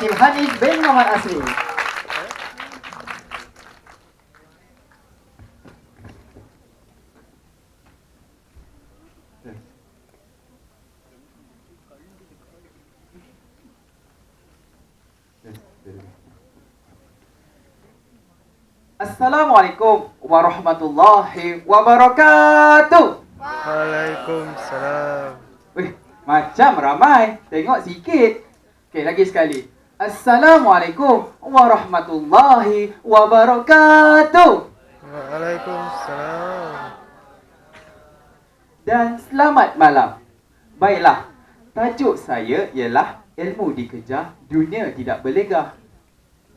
Akil Hanif bin Muhammad Asri. Assalamualaikum warahmatullahi wabarakatuh. Waalaikumsalam. Wih, macam ramai. Tengok sikit. Okey, lagi sekali. Assalamualaikum warahmatullahi wabarakatuh. Waalaikumsalam. Dan selamat malam. Baiklah, tajuk saya ialah ilmu dikejar, dunia tidak berlegah.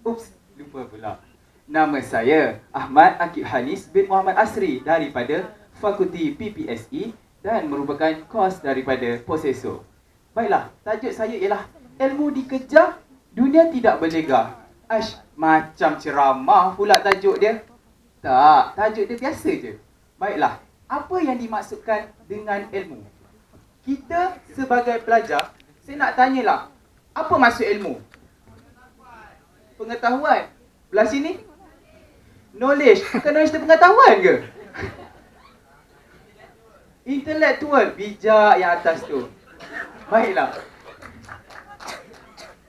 Ups, lupa pula. Nama saya Ahmad Akib Hanis bin Muhammad Asri daripada Fakulti PPSE dan merupakan kos daripada Posesor. Baiklah, tajuk saya ialah ilmu dikejar, dunia tidak berlegah. Macam ceramah pula tajuk dia. Tak, tajuk dia biasa je. Baiklah, apa yang dimaksudkan dengan ilmu? Kita sebagai pelajar, saya nak tanyalah, apa maksud ilmu? Pengetahuan. Belah sini? Knowledge. Bukan knowledge tu pengetahuan ke? Intellectual. Bijak yang atas tu. Baiklah.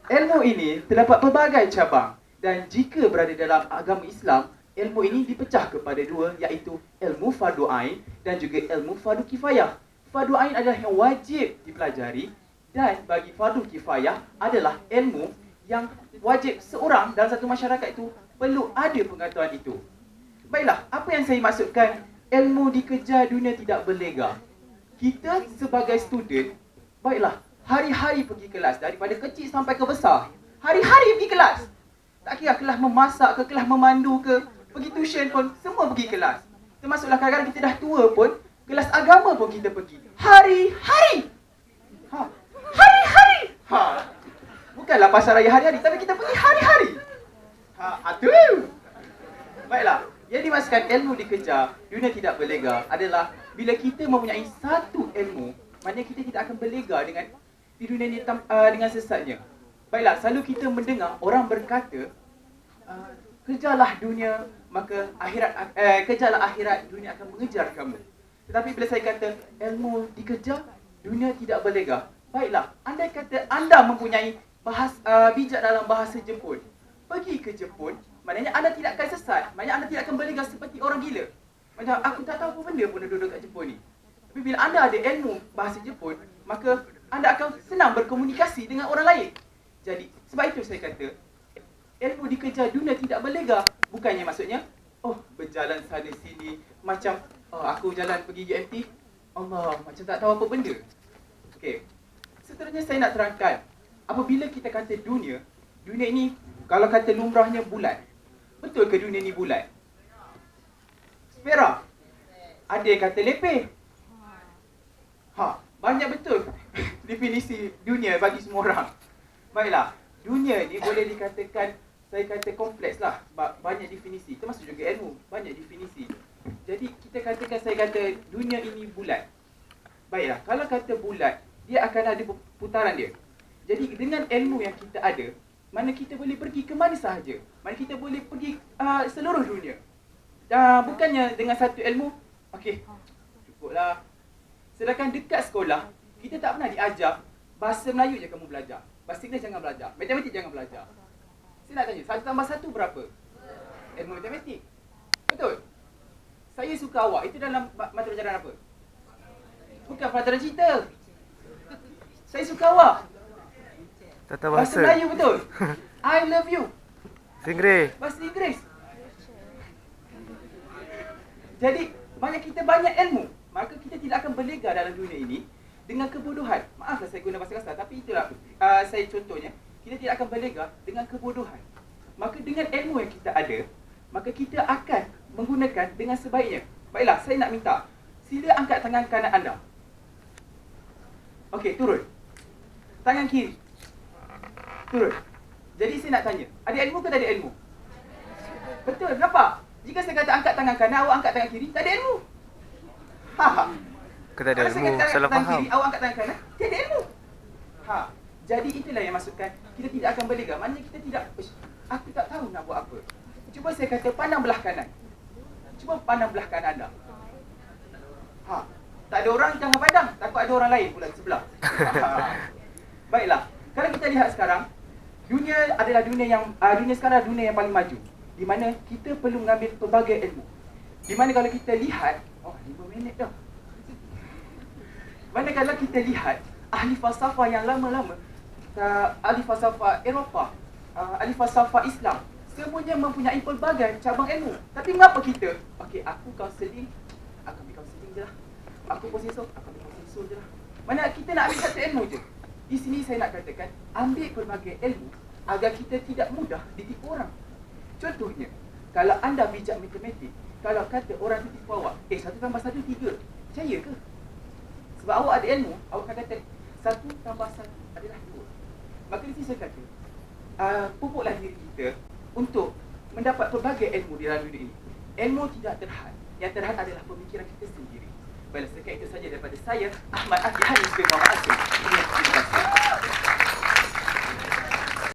Ilmu ini terdapat pelbagai cabang. Dan jika berada dalam agama Islam, ilmu ini dipecah kepada dua, iaitu ilmu fardu ain dan juga ilmu fardu kifayah. Fardu ain adalah yang wajib dipelajari dan bagi fardu kifayah adalah ilmu yang wajib seorang dalam satu masyarakat itu perlu ada pengetahuan itu. Baiklah, apa yang saya maksudkan ilmu dikejar, dunia tidak berlegah? Kita sebagai student, baiklah, hari-hari pergi kelas daripada kecil sampai ke besar. Hari-hari pergi kelas. Tak kira kelas memasak ke, kelas memandu ke, pergi tuition pun, semua pergi kelas. Termasuklah kadang-kadang kita dah tua pun, kelas agama pun kita pergi. Hari-hari. Hari-hari. Bukanlah pasal raya hari-hari, tapi kita pergi hari-hari. Aduh. Baiklah, yang dimaksudkan ilmu dikejar, dunia tidak berlegah adalah bila kita mempunyai satu ilmu, maknanya kita tidak akan berlegah dengan di dunia ini dengan sesatnya. Baiklah, selalu kita mendengar orang berkata, kejarlah dunia, maka kejarlah akhirat, dunia akan mengejar kamu. Tetapi bila saya kata ilmu dikejar, dunia tidak berlegah. Baiklah, andai kata anda mempunyai bijak dalam bahasa Jepun, pergi ke Jepun, maknanya anda tidak akan sesat. Maknanya anda tidak akan berlegah seperti orang gila. Macam aku tak tahu apa benda pun duduk kat Jepun ni. Tapi bila anda ada ilmu bahasa Jepun, maka anda akan senang berkomunikasi dengan orang lain. Jadi, sebab itu saya kata, ilmu dikejar, dunia tidak berlegah. Bukannya maksudnya, berjalan sana sini, macam aku jalan pergi UMT, Allah, macam tak tahu apa benda. Okey. Seterusnya saya nak terangkan, apabila kita kata dunia ini kalau kata lumrahnya bulat. Betul ke dunia ni bulat? Sfera. Ada yang kata lepeh. Banyak betul definisi dunia bagi semua orang. Baiklah, dunia ni boleh dikatakan, saya kata kompleks lah. Banyak definisi, termasuk juga ilmu. Banyak definisi. Jadi kita katakan, saya kata dunia ini bulat. Baiklah, kalau kata bulat, dia akan ada putaran dia. Jadi dengan ilmu yang kita ada, mana kita boleh pergi ke mana sahaja. Mana kita boleh pergi seluruh dunia. Bukannya dengan satu ilmu, okey, cukuplah. Sedangkan dekat sekolah, kita tak pernah diajar bahasa Melayu je kamu belajar. Bahasa Inggeris jangan belajar. Matematik jangan belajar. Saya nak tanya, 1+1 berapa? Ilmu matematik. Betul? Saya suka awak. Itu dalam mata pelajaran apa? Bukan pelajaran cerita. Saya suka awak. Tata Bahasa bahasa. Melayu betul. I love you. Inggeris. Bahasa Inggeris. Jadi, kita banyak ilmu, maka kita tidak akan berlegah dalam dunia ini dengan kebodohan. Maaflah saya guna bahasa kasar, tapi itulah saya contohnya. Kita tidak akan berlegah dengan kebodohan. Maka dengan ilmu yang kita ada, maka kita akan menggunakan dengan sebaiknya. Baiklah, saya nak minta, sila angkat tangan kanan anda. Okey, turun. Tangan kiri. Turun. Jadi saya nak tanya, ada ilmu ke tak ada ilmu? Betul, kenapa? Jika saya kata angkat tangan kanan, awak angkat tangan kiri, tak ada ilmu. Kita ada Kalau saya ilmu, kata salah tangan faham. kiri, awak angkat tangan kanan, tiada ilmu. Jadi itulah yang maksudkan kita tidak akan berlega. Maknanya kita tidak, aku tak tahu nak buat apa. Cuba saya kata pandang belah kanan. Cuba pandang belah kanan anda. Tak ada orang, jangan pandang. Takut ada orang lain pula di sebelah. Baiklah. Kalau kita lihat sekarang, dunia adalah dunia sekarang adalah dunia yang paling maju. Di mana kita perlu mengambil pelbagai ilmu. Di mana kalau kita lihat, 5 minit dah. Mana kalau kita lihat ahli falsafah yang lama-lama, ahli falsafah Eropah, ahli falsafah Islam, semuanya mempunyai pelbagai cabang ilmu. Tapi mengapa kita? Okey, aku kaunseling, aku ambil kaunseling je lah. Aku profesor, aku ambil profesor je lah. Mana kita nak ambil satu ilmu je. Di sini saya nak katakan, ambil pelbagai ilmu agar kita tidak mudah ditipu orang. Contohnya, kalau anda bijak matematik, kalau kata orang tu tipu awak, 1 tambah 1 3, percaya ke? Sebab awak ada ilmu, awak akan kata 1 tambah 1 adalah 2. Maka di sini saya kata, pupuklah diri kita untuk mendapat pelbagai ilmu di dalam dunia ini. Ilmu tidak terhad. Yang terhad adalah pemikiran kita sendiri. Baiklah, sekian itu saja daripada saya, Ahmad Aki Hanis bin Muhammad Asim.